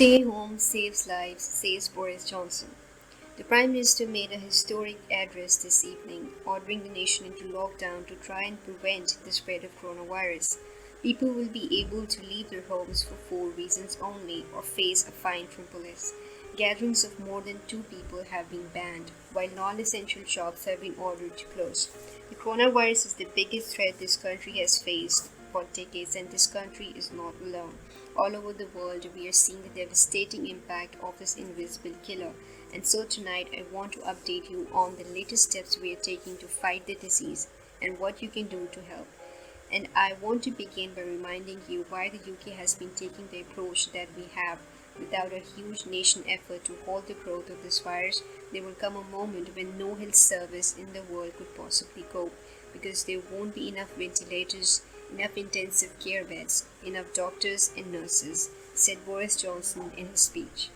Stay home saves lives, says Boris Johnson. The Prime Minister made a historic address this evening, ordering the nation into lockdown to try and prevent the spread of coronavirus. People will be able to leave their homes for 4 reasons only or face a fine from police. Gatherings of more than 2 people have been banned, while non essential shops have been ordered to close. The coronavirus is the biggest threat this country has faced for decades, and this country is not alone. All over the world, we are seeing the devastating impact of this invisible killer. And so tonight, I want to update you on the latest steps we are taking to fight the disease and what you can do to help. And I want to begin by reminding you why the UK has been taking the approach that we have. Without a huge nation effort to halt the growth of this virus, there will come a moment when no health service in the world could possibly cope because there won't be enough ventilators, enough intensive care beds, enough doctors and nurses, said Boris Johnson in his speech.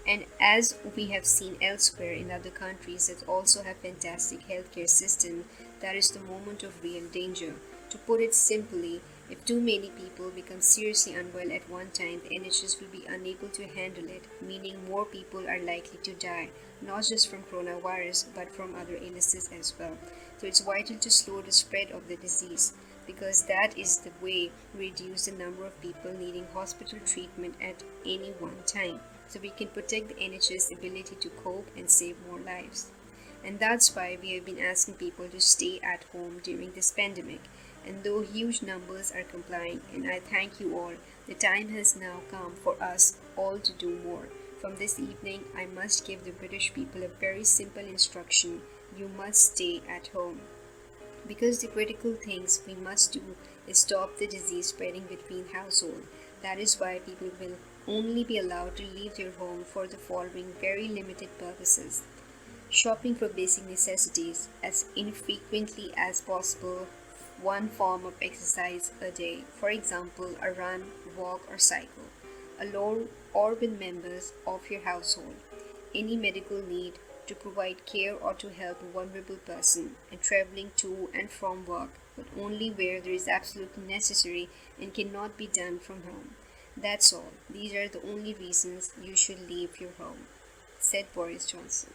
And as we have seen elsewhere in other countries that also have fantastic healthcare systems, that is the moment of real danger. To put it simply, if too many people become seriously unwell at one time, the NHS will be unable to handle it, meaning more people are likely to die, not just from coronavirus, but from other illnesses as well. So it's vital to slow the spread of the disease, because that is the way we reduce the number of people needing hospital treatment at any one time, so we can protect the NHS ability to cope and save more lives. And that's why we have been asking people to stay at home during this pandemic. And though huge numbers are complying, and I thank you all, the time has now come for us all to do more. From this evening, I must give the British people a very simple instruction: you must stay at home. Because the critical things we must do is stop the disease spreading between households. That is why people will only be allowed to leave their home for the following very limited purposes: shopping for basic necessities as infrequently as possible, one form of exercise a day, for example, a run, walk, or cycle, alone or with members of your household, any medical need, to provide care or to help a vulnerable person, and traveling to and from work, but only where there is absolutely necessary and cannot be done from home. That's all. These are the only reasons you should leave your home, said Boris Johnson.